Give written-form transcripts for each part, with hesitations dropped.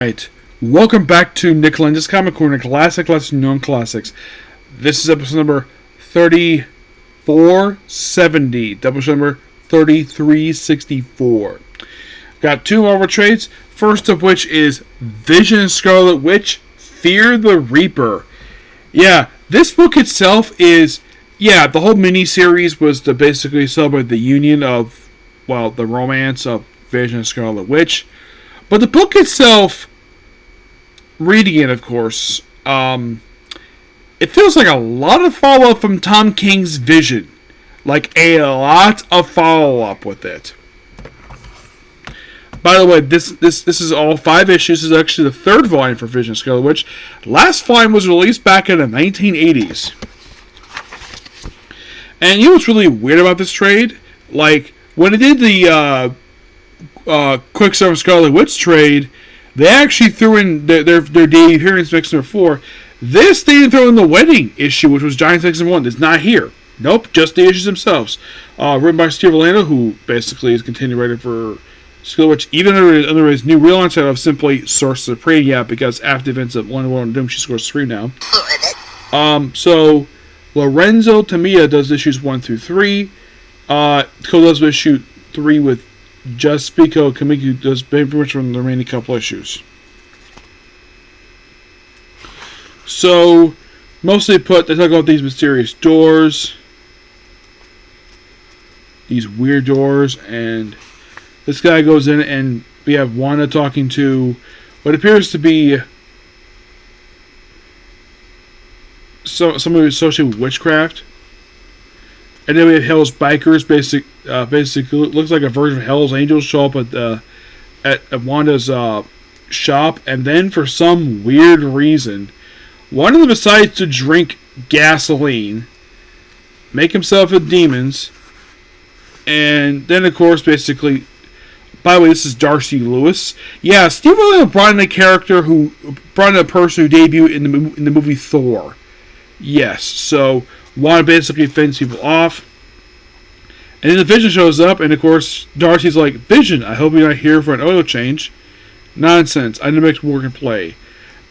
Right. Welcome back to Nick Lenz's Comic Corner, Classic Lesson Known Classics. This is episode number 3470, double number 3364. Got two Marvel trades, first of which is Vision and Scarlet Witch, Fear the Reaper. Yeah, this book itself is, the whole mini-series was to basically celebrate the union of, the romance of Vision and Scarlet Witch. But the book itself, reading it, of course, it feels like a lot of follow-up from Tom King's Vision. Like, a lot of follow-up with it. By the way, this is all 5 issues. This is actually the 3rd volume for Vision Scarlet Witch. Last volume was released back in the 1980s. And you know what's really weird about this trade? Like, when it did the Quicksilver Scarlet Witch trade, they actually threw in their debut appearance mix number 4. This they didn't throw in the wedding issue, which was Giant Season 1. It's not here. Nope, just the issues themselves. Written by Steve Orlando, who basically is continuing writing for Scarlet Witch, even under his new relaunch title of simply Source Supreme, because after the events of Wonder Woman Doom, she scores 3 now. So Lorenzo Tamiya does issues 1 through 3. Cole does issue 3 with Just Pico. Kamiku does pretty much from the remaining couple issues. So, mostly they talk about these mysterious doors. These weird doors, and this guy goes in, and we have Wanda talking to what appears to be somebody associated with witchcraft. And then we have Hell's Bikers, basically looks like a version of Hell's Angels show up at Wanda's shop, and then for some weird reason, one of them decides to drink gasoline, make himself with demons, and then of course, basically, by the way, this is Darcy Lewis. Yeah, Steve Orlando brought in a person who debuted in the movie Thor. Yes, so Wanda basically fends people off. And then the Vision shows up, and of course, Darcy's like, Vision, I hope you're not here for an oil change. Nonsense, I didn't make work and play.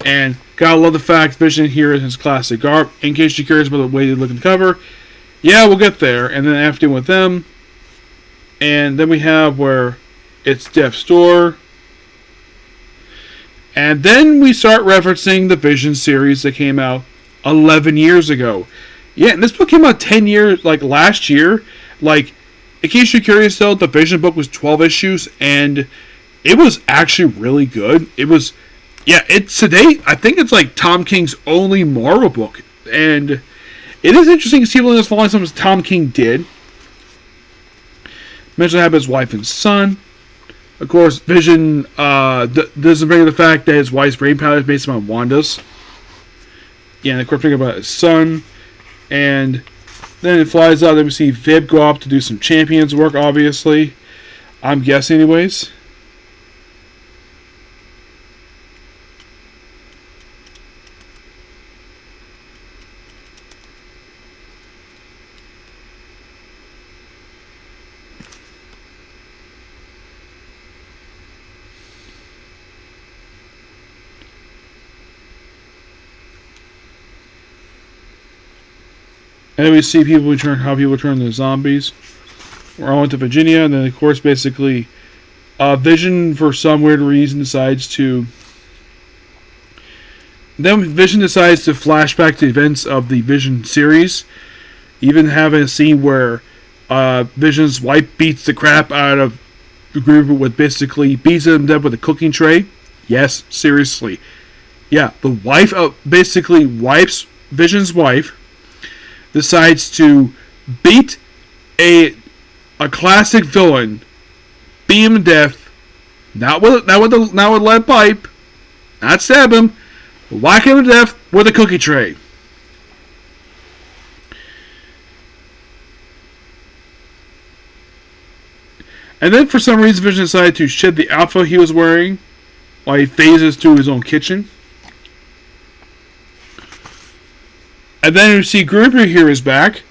And gotta love the fact Vision here is his classic garb. In case you're curious about the way they look in the cover, yeah, we'll get there. And then after with them, and then we have where it's Death's Door. And then we start referencing the Vision series that came out 11 years ago. Yeah, and this book came out 10 years, last year. In case you're curious though, the Vision book was 12 issues, and it was actually really good. It's to date, I think it's Tom King's only Marvel book. And it is interesting to see what following some of Tom King did. Mentioned have his wife and son. Of course, Vision doesn't bring up the fact that his wife's brain power is based on Wanda's. Yeah, and of course, thinking about his son. And then it flies out. Then we see Vib go up to do some Champions work, obviously. I'm guessing, anyways. And then we see how people turn into zombies. We're on to Virginia, and then of course, basically, Vision for some weird reason decides to. Then Vision decides to flash back to the events of the Vision series, even having a scene where Vision's wife beats the crap out of the group with basically beats them dead with a cooking tray. Yes, seriously. Yeah, the wife Vision's wife decides to beat a classic villain, beat him to death, not with lead pipe, not stab him, whack him to death with a cookie tray. And then for some reason Vision decided to shed the outfit he was wearing while he phases to his own kitchen. And then we see Grouper here is back.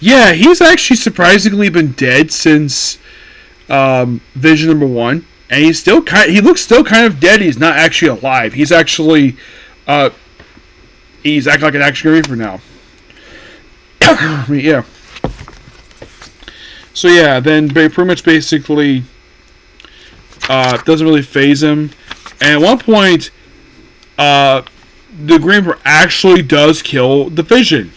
Yeah, he's actually surprisingly been dead since Vision number 1. and he looks still kind of dead. He's not actually alive. He's actually he's acting like an action reaper now. Yeah. So yeah, then pretty much basically doesn't really phase him. And at one point, the Green Reaper actually does kill the Vision.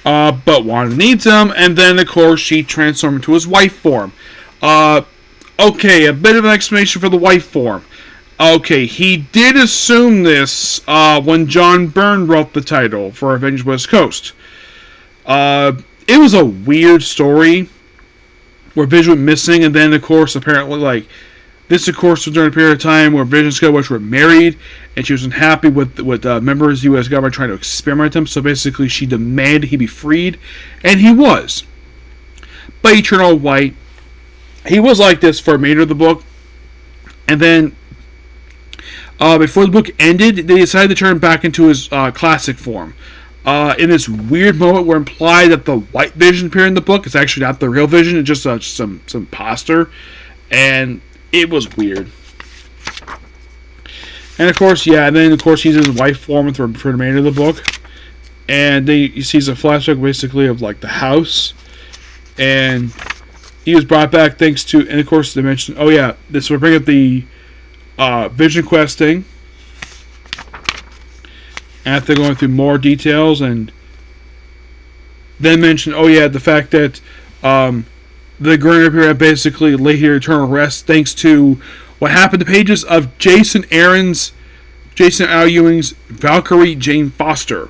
But Wanda needs him, and then of course she transforms into his wife form. Okay, a bit of an explanation for the wife form. Okay, he did assume this when John Byrne wrote the title for Avengers West Coast. It was a weird story where Vision went missing, and then of course apparently like this of course was during a period of time where Vision and Scarlet Witch were married, and she was unhappy with members of the U.S. government trying to experiment him. So basically, she demanded he be freed, and he was. But he turned all white. He was like this for a remainder of the book, and then before the book ended, they decided to turn him back into his classic form. In this weird moment where implied that the white Vision appeared in the book, it's actually not the real Vision, it's just some imposter, and it was weird. And of course, yeah, and then of course he's his wife form for the remainder of the book, and he sees a flashback basically of like the house, and he was brought back thanks to, and of course they mentioned, oh yeah, this will bring up the Vision Quest thing. After going through more details, and then mention, oh yeah, the fact that the Green Reaper had basically laid here eternal rest thanks to what happened to pages of Jason Al Ewing's Valkyrie Jane Foster.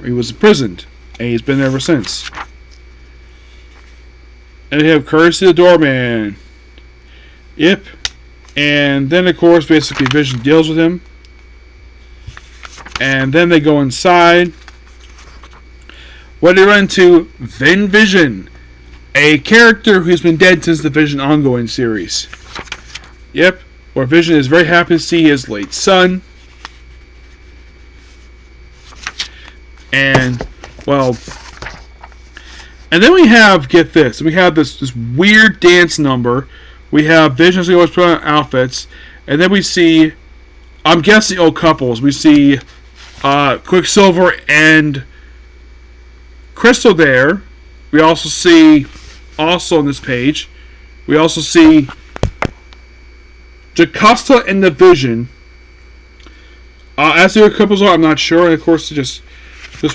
He was imprisoned, and he's been there ever since. And they have Courage to the Doorman. Yep. And then, of course, basically Vision deals with him. And then they go inside. Where they run into Vision, a character who's been dead since the Vision ongoing series. Yep, where Vision is very happy to see his late son. And, well, and then we have, get this, we have this weird dance number. We have Vision always put on outfits. And then we see, I'm guessing old couples. We see Quicksilver and Crystal there. We also see, also on this page, we also see Jocasta and the Vision. As the other couples are, I'm not sure. And of course, just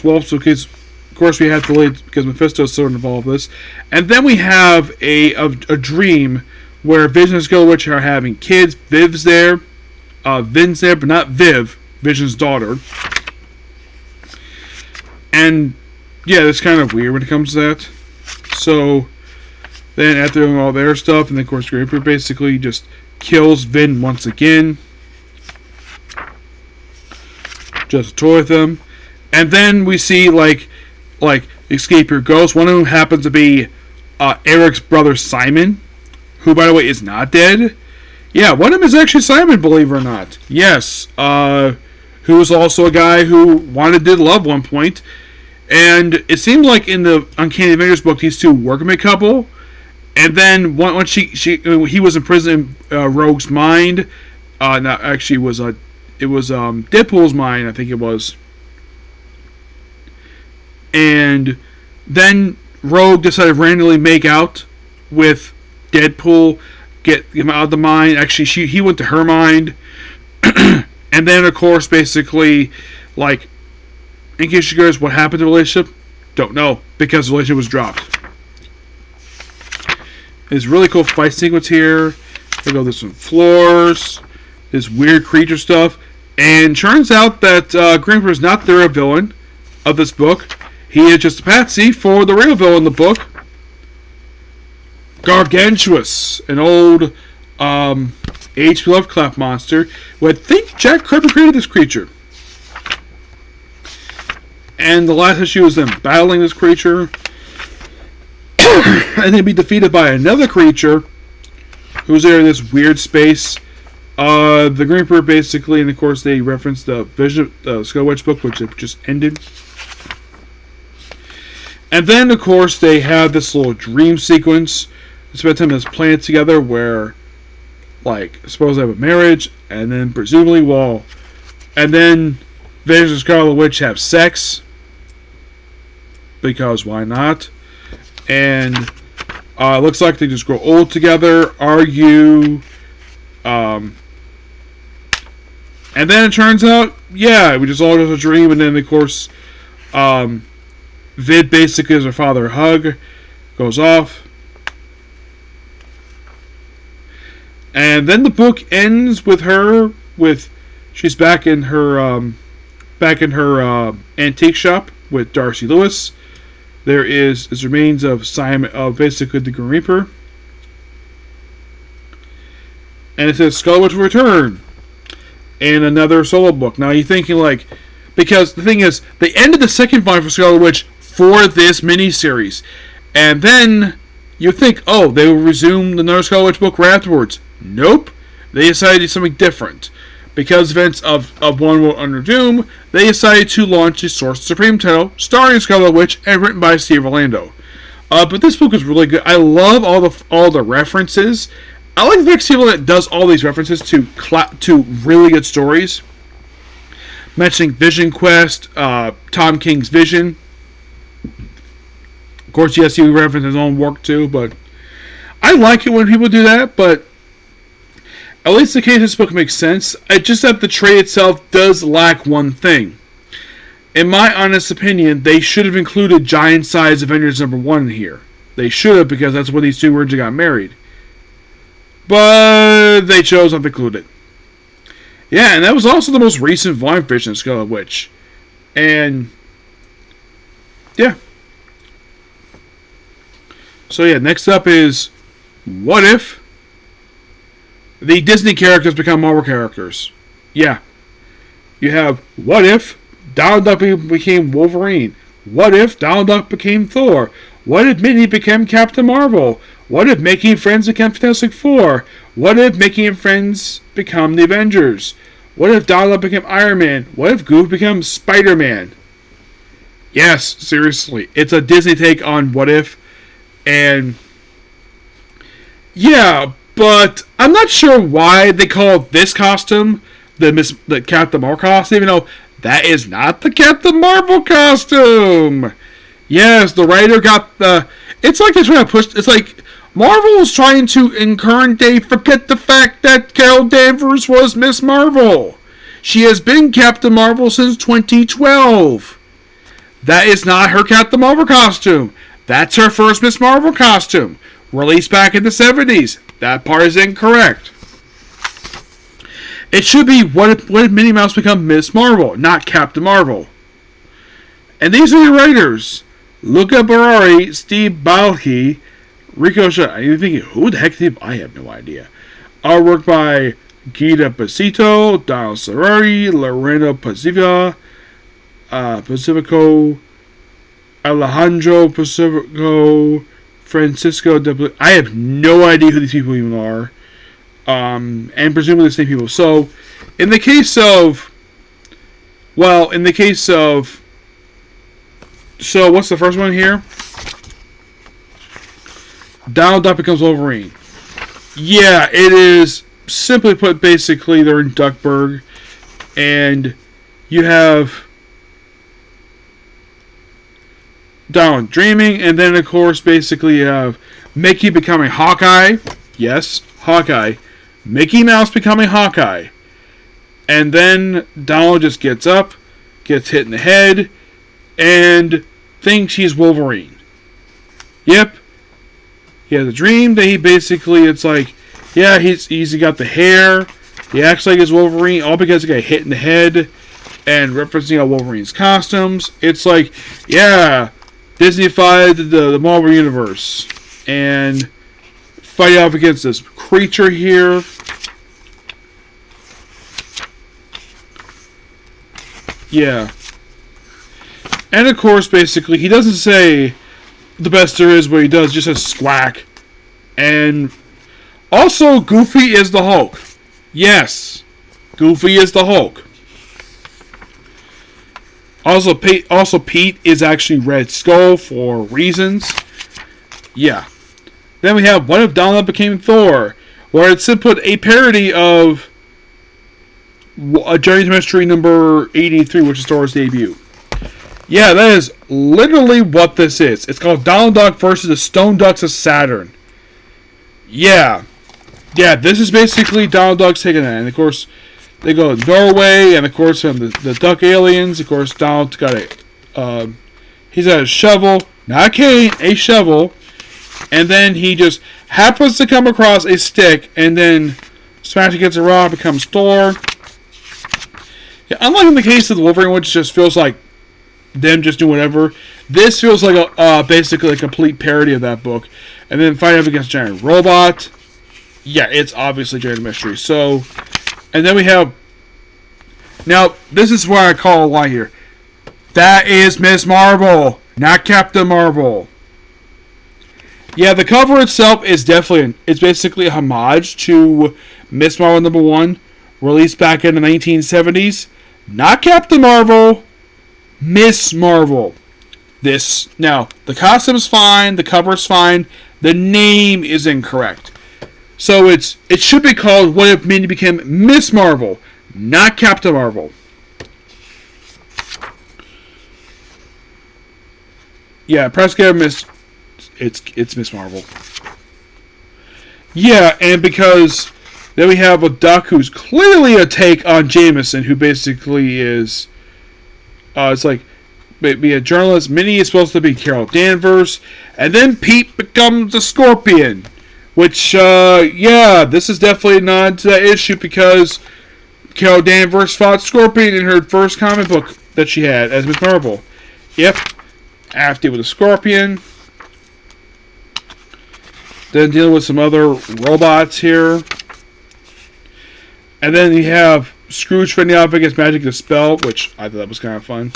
whoops, because of course we have to leave because Mephisto is so involved in this. And then we have a dream where Vision and Scarlet Witch are having kids. Vin's there, but not Viv, Vision's daughter. And yeah, that's kind of weird when it comes to that. So then after doing all their stuff, and then of course Reaper basically just kills Vin once again. Just to toy with them. And then we see like Escape Your Ghost. One of them happens to be Eric's brother Simon, who by the way is not dead. Yeah, one of them is actually Simon, believe it or not. Yes, who was also a guy who did love one point. And it seems like in the Uncanny Avengers book, these two work a couple. And then once he was in prison in Rogue's mind. Not actually it was Deadpool's mind, I think it was. And then Rogue decided to randomly make out with Deadpool, get him out of the mind. Actually, he went to her mind. And then, of course, basically, like, in case you guys, what happened to the relationship? Don't know, because the relationship was dropped. There's really cool fight sequence here. There's some floors, this weird creature stuff. And turns out that Green Reaper is not the real villain of this book. He is just a patsy for the real villain in the book. Gargantuous, an old H.P. Lovecraft monster, who I think Jack Kirby created this creature. And the last issue is them battling this creature. And then be defeated by another creature who's there in this weird space. The Green Reaper basically, and of course they reference the Vision, Scarlet Witch book, which just ended. And then, of course, they have this little dream sequence spend time on this planet together where, like, suppose they have a marriage, and then presumably, and then Vision and Scarlet Witch have sex, because why not? And it looks like they just grow old together, argue, and then it turns out, yeah, we just all just a dream, and then of course, Vid basically gives her father a hug, goes off, and then the book ends with her she's back in her antique shop with Darcy Lewis. There is remains of Simon, basically the Grim Reaper, and it says Scarlet Witch will return in another solo book. Now you're thinking, like, because the thing is, they ended the second volume for Scarlet Witch for this miniseries, and then you think, oh, they will resume another Scarlet Witch book right afterwards. Nope, they decided to do something different. Because events of One World Under Doom, they decided to launch the Sorcerer Supreme title, starring Scarlet Witch and written by Steve Orlando. But this book is really good. I love all the references. I like the next table that does all these references to really good stories, mentioning Vision Quest, Tom King's Vision. Of course, yes, he referenced his own work too, but I like it when people do that. But at least the case of this book makes sense. It's just that the trade itself does lack one thing. In my honest opinion, they should have included Giant Size Avengers #1 in here. They should have, because that's when these two originally got married. But they chose not to include it. Yeah, and that was also the most recent volume fiction of Scarlet Witch. And yeah. So yeah, next up is What If the Disney characters become Marvel characters? Yeah. You have What If Donald Duck became Wolverine? What if Donald Duck became Thor? What if Minnie became Captain Marvel? What if Making Friends became Fantastic Four? What if Making Friends become the Avengers? What if Donald Duck became Iron Man? What if Goof becomes Spider-Man? Yes, seriously. It's a Disney take on What If. And yeah, but I'm not sure why they call this costume the Captain Marvel costume, even though that is not the Captain Marvel costume. Yes, the writer got the... It's like they're trying to push... It's like Marvel is trying to, in current day, forget the fact that Carol Danvers was Miss Marvel. She has been Captain Marvel since 2012. That is not her Captain Marvel costume. That's her first Miss Marvel costume, released back in the 70s. That part is incorrect. It should be what if Minnie Mouse become Miss Marvel, not Captain Marvel. And these are the writers: Luca Barari, Steve Balke, Rico Shah. You're thinking, who the heck did I have no idea. Artwork by Gita Pasito, Donald Cerrari, Loreno Pacifico, Alejandro Pacifico, Francisco de... I have no idea who these people even are. And presumably the same people. So, in the case of... So, what's the first one here? Donald Duck becomes Wolverine. Yeah, it is, simply put, basically, they're in Duckburg. And you have Donald dreaming, and then, of course, basically you have Mickey becoming Hawkeye. Yes, Hawkeye. Mickey Mouse becoming Hawkeye. And then Donald just gets up, gets hit in the head, and thinks he's Wolverine. Yep. He has a dream that he basically, it's like, yeah, he's got the hair. He acts like he's Wolverine, all because he got hit in the head, and referencing all Wolverine's costumes. It's like, yeah, Disney-fied the Marvel Universe. And fight off against this creature here. Yeah. And of course, basically, he doesn't say the best there is, but he does just a squack. And also, Goofy is the Hulk. Yes, Goofy is the Hulk. Also, Pete is actually Red Skull for reasons. Yeah. Then we have What If Donald Became Thor, where it's simply a parody of Journey to Mystery number 83, which is Thor's debut. Yeah, that is literally what this is. It's called Donald Duck versus the Stone Ducks of Saturn. Yeah. Yeah, this is basically Donald Duck's taking that. And of course, they go to Norway, and of course, the Duck aliens. Of course, Donald's got he's got a shovel, not a cane, a shovel. And then he just happens to come across a stick, and then smash against a rock, becomes Thor. Yeah, unlike in the case of the Wolverine, which just feels like them just do whatever, this feels like basically a complete parody of that book. And then fight up against Giant Robot. Yeah, it's obviously Giant Mystery. So, and then we have, now this is where I call a lie here. That is Miss Marvel, not Captain Marvel. Yeah, the cover itself is definitely, it's basically a homage to Miss Marvel #1, released back in the 1970s. Not Captain Marvel, Miss Marvel. Now, the costume's fine, the cover's fine, the name is incorrect. So it should be called What If Minnie Became Miss Marvel, not Captain Marvel. Yeah, press get Miss. It's Miss Marvel. Yeah, and because then we have a Duck who's clearly a take on Jameson, who basically is, it's like, be a journalist. Minnie is supposed to be Carol Danvers, and then Pete becomes a Scorpion, which, yeah, this is definitely not to that issue because Carol Danvers fought Scorpion in her first comic book that she had as Miss Marvel. Yep, after with a Scorpion. Then dealing with some other robots here. And then you have Scrooge fending off against Magic the Spell, which I thought that was kind of fun.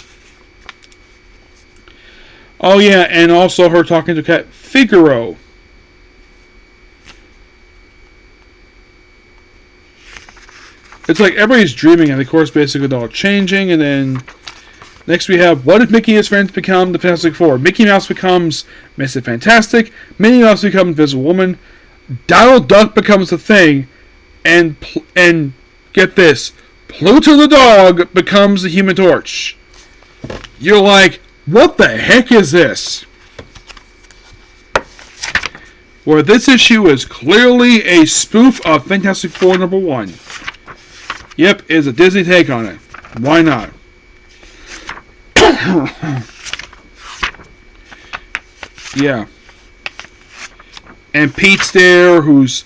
Oh yeah, and also her talking to Cat Figaro. It's like everybody's dreaming, and of course basically they're all changing, and then next we have What If Mickey and his friends become the Fantastic Four? Mickey Mouse becomes Mr. Fantastic, Minnie Mouse becomes Invisible Woman, Donald Duck becomes the Thing, and get this, Pluto the dog becomes the Human Torch. You're like, what the heck is this? Where this issue is clearly a spoof of Fantastic Four #1. Yep, it's a Disney take on it. Why not? Yeah. And Pete's there, who's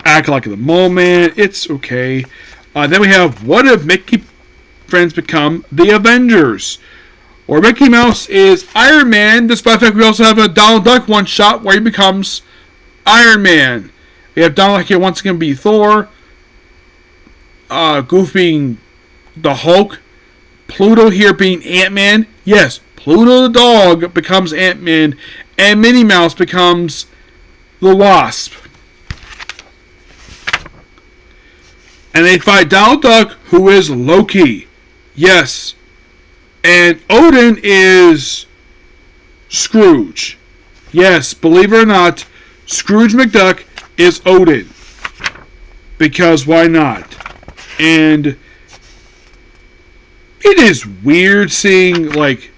acting like at the moment. It's okay. Then we have What If Mickey Friends Become the Avengers? Where Mickey Mouse is Iron Man, despite the fact we also have a Donald Duck one-shot where he becomes Iron Man. We have Donald Duck here once again be Thor. Goof being the Hulk. Pluto here being Ant-Man. Yes, Pluto the dog becomes Ant-Man. And Minnie Mouse becomes the Wasp. And they fight Donald Duck, who is Loki. Yes. And Odin is Scrooge. Yes, believe it or not, Scrooge McDuck is Odin. Because why not? And it is weird seeing, like,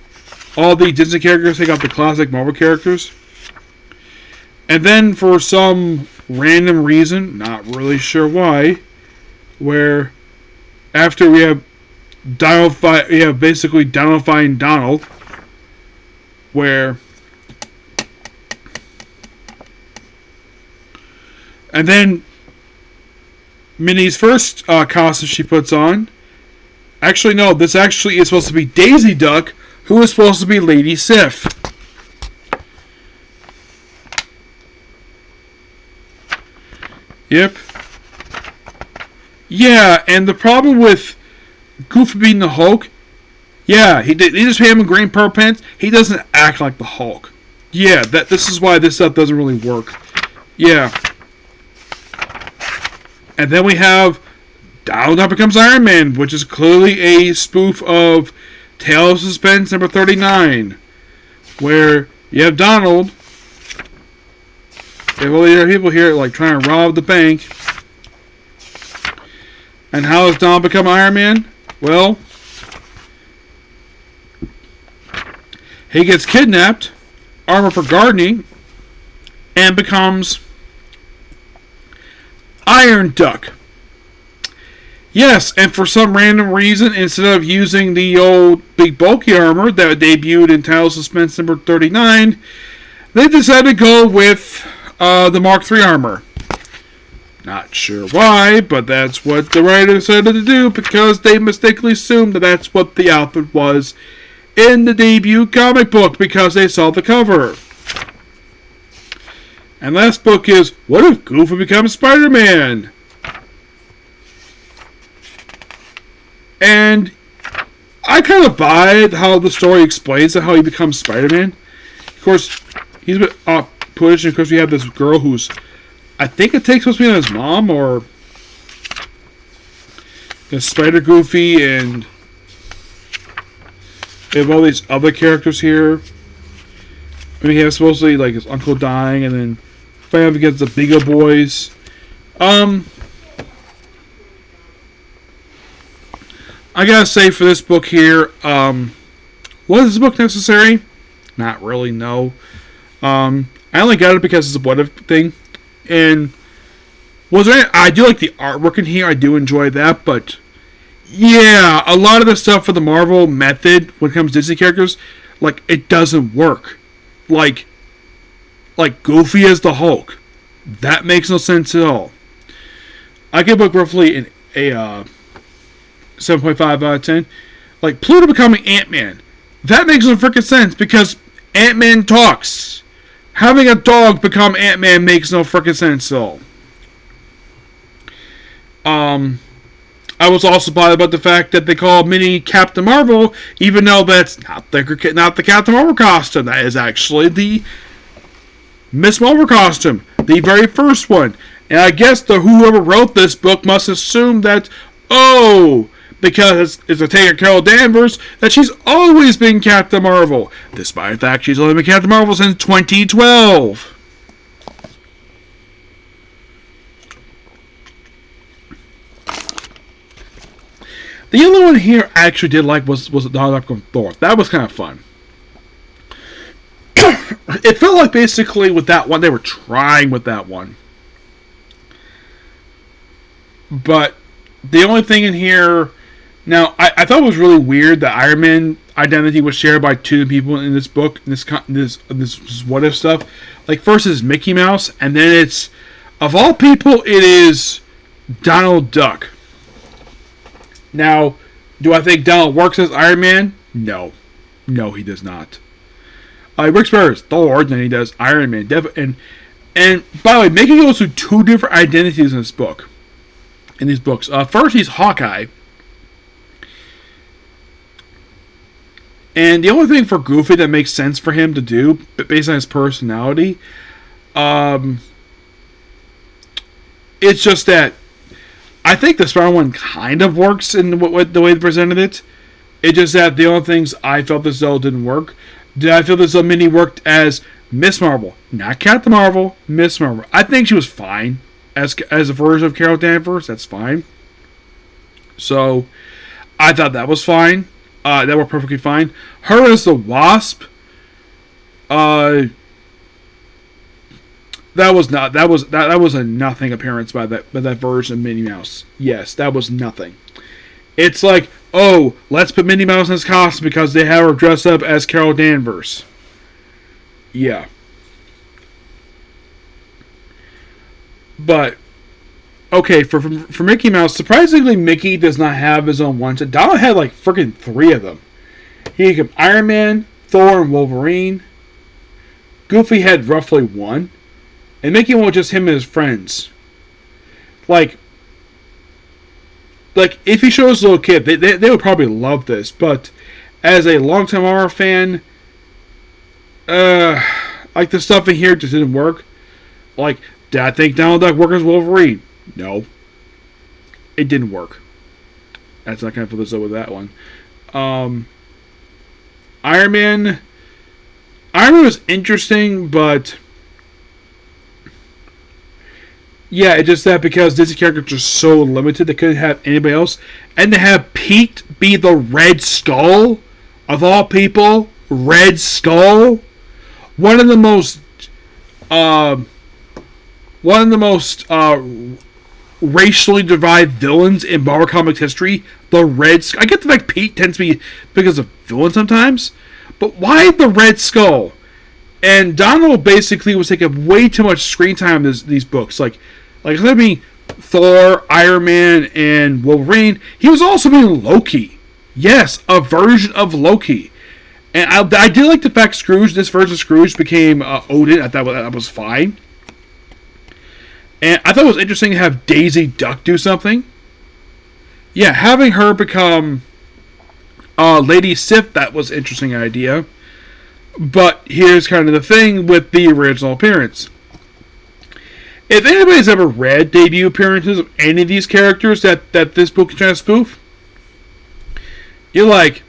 all the Disney characters take out the classic Marvel characters. And then for some random reason, not really sure why, where after we have basically Donald fighting Donald, where and then Minnie's first costume she puts on. Actually, no, this actually is supposed to be Daisy Duck, who is supposed to be Lady Sif. Yep. Yeah, and the problem with Goofy being the Hulk, yeah, they just pay him in green purple pants. He doesn't act like the Hulk. Yeah, this is why this stuff doesn't really work. Yeah. And then we have Donald Duck becomes Iron Man, which is clearly a spoof of Tale of Suspense number 39, where you have Donald have all these people here like trying to rob the bank. And how has Donald become Iron Man? Well, he gets kidnapped, armor for gardening, and becomes Iron Duck. Yes, and for some random reason, instead of using the old big bulky armor that debuted in Title Suspense number 39, they decided to go with the Mark III armor. Not sure why, but that's what the writer decided to do because they mistakenly assumed that that's what the outfit was in the debut comic book because they saw the cover. And last book is, What If Goofy Becomes Spider-Man? And I kind of buy how the story explains how he becomes Spider-Man. Of course, he's a bit off-putting because we have this girl who's, I think it takes supposed to be his mom or Spider Goofy, and we have all these other characters here. I mean, he has supposedly like his uncle dying, and then fight up against the Bigo Boys. I gotta say for this book here, was this book necessary? Not really, no. I only got it because it's a what if thing. And I do like the artwork in here, I do enjoy that, but yeah, a lot of the stuff for the Marvel method when it comes to Disney characters, like, it doesn't work. Like Goofy as the Hulk. That makes no sense at all. I give book roughly a 7.5 out of 10. Like, Pluto becoming Ant-Man. That makes no freaking sense because Ant-Man talks. Having a dog become Ant-Man makes no freaking sense at all. I was also bothered about the fact that they call Minnie Captain Marvel, even though that's not the Captain Marvel costume. That is actually the Miss Marvel costume, the very first one. And I guess whoever wrote this book must assume that, because it's a take of Carol Danvers, that she's always been Captain Marvel, despite the fact she's only been Captain Marvel since 2012. The only one here I actually did like was Donald Duck Thor. That was kind of fun. It felt like basically with that one, they were trying with that one. But the only thing in here... Now, I thought it was really weird that Iron Man identity was shared by two people in this book, this what if stuff. Like, first is Mickey Mouse, and then it's, of all people, it is Donald Duck. Now, do I think Donald works as Iron Man? No. No, he does not. Rick Sparrow is Thor, then he does Iron Man. And by the way, Mickey goes through two different identities in this book. In these books. First, he's Hawkeye. And the only thing for Goofy that makes sense for him to do, based on his personality, it's just that I think the Spider one kind of works in the way they presented it. It's just that the only things I felt as though didn't work. Did I feel as though Minnie worked as Miss Marvel? Not Captain Marvel, Miss Marvel. I think she was fine as a version of Carol Danvers. That's fine. So, I thought that was fine. That worked perfectly fine. Her as the Wasp. That was a nothing appearance by that version of Minnie Mouse. Yes, that was nothing. It's like, let's put Minnie Mouse in his costume because they have her dress up as Carol Danvers. Yeah. But okay, for Mickey Mouse, surprisingly, Mickey does not have his own one. Donald had like freaking 3 of them. He had Iron Man, Thor, and Wolverine. Goofy had roughly 1. And Mickey was just him and his friends. Like if he shows a little kid, they would probably love this. But as a longtime horror fan, like the stuff in here just didn't work. Like, did I think Donald Duck worked as Wolverine? No. It didn't work. That's not going to put this up with that one. Iron Man was interesting, but Yeah, it's just that because Disney characters are so limited, they couldn't have anybody else. And to have Pete be the Red Skull, of all people, Red Skull, one of the most, uh, one of the most racially divided villains in Marvel Comics history, the Red Skull. I get the fact Pete tends to be because of villain sometimes, but why the Red Skull? And Donald basically was taking way too much screen time in these books. Like instead of being Thor, Iron Man, and Wolverine, he was also being Loki. Yes, a version of Loki. And I did like the fact Scrooge, this version of Scrooge became Odin. I thought that was fine. And I thought it was interesting to have Daisy Duck do something. Yeah, having her become Lady Sif, that was an interesting idea. But here's kind of the thing with the original appearance. If anybody's ever read debut appearances of any of these characters that this book is trying to spoof, you're like,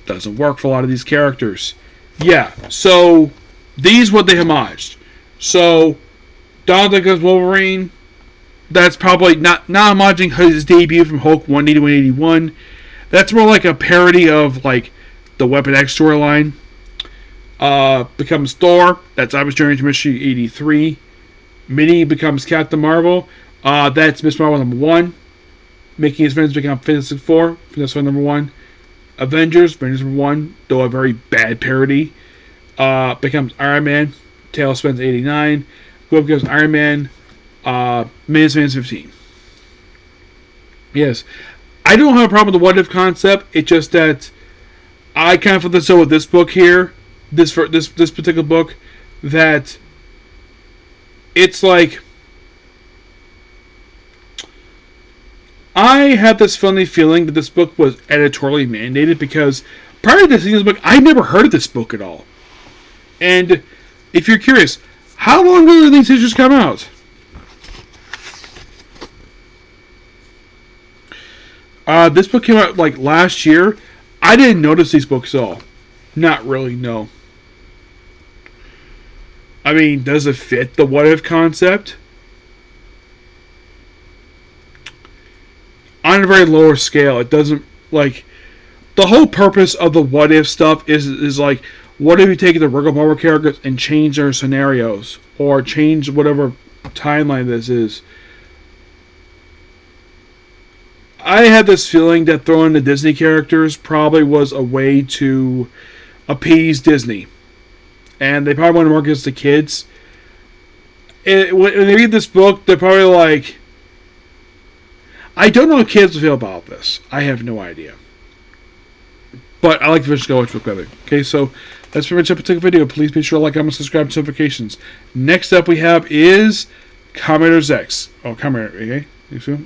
doesn't work for a lot of these characters. Yeah, so these what they homaged. So Donald Duck as Wolverine, that's probably not homaging his debut from Hulk 180 181. That's more like a parody of like the Weapon X storyline. Becomes Thor. That's I Was Journey to Mystery 83. Minnie becomes Captain Marvel. That's Miss Marvel number 1. Making his friends become Fantastic Four. Fantastic Four number 1. Avengers number 1. Though a very bad parody. Becomes Iron Man. Tailspins 89. Who becomes Iron Man. Minus 15. Yes. I don't have a problem with the what if concept. It's just that I kind of feel this with this book here. This particular book, that it's like I had this funny feeling that this book was editorially mandated because prior to seeing this book, I never heard of this book at all. And if you're curious, how long ago did these issues come out? This book came out like last year. I didn't notice these books at all. Not really, no. I mean, does it fit the what if concept? On a very lower scale, it doesn't, like, the whole purpose of the what if stuff is like, what if you take the regular Marvel characters and change their scenarios? Or change whatever timeline this is. I had this feeling that throwing the Disney characters probably was a way to appease Disney. And they probably want to market this to kids. When they read this book, they're probably like, I don't know how kids will feel about this. I have no idea. But I like to finish going book better. Okay, so that's pretty much it for the video. Please be sure to like, comment, subscribe, and notifications. Next up we have is Commodore X. Oh, Commodore, okay? You see?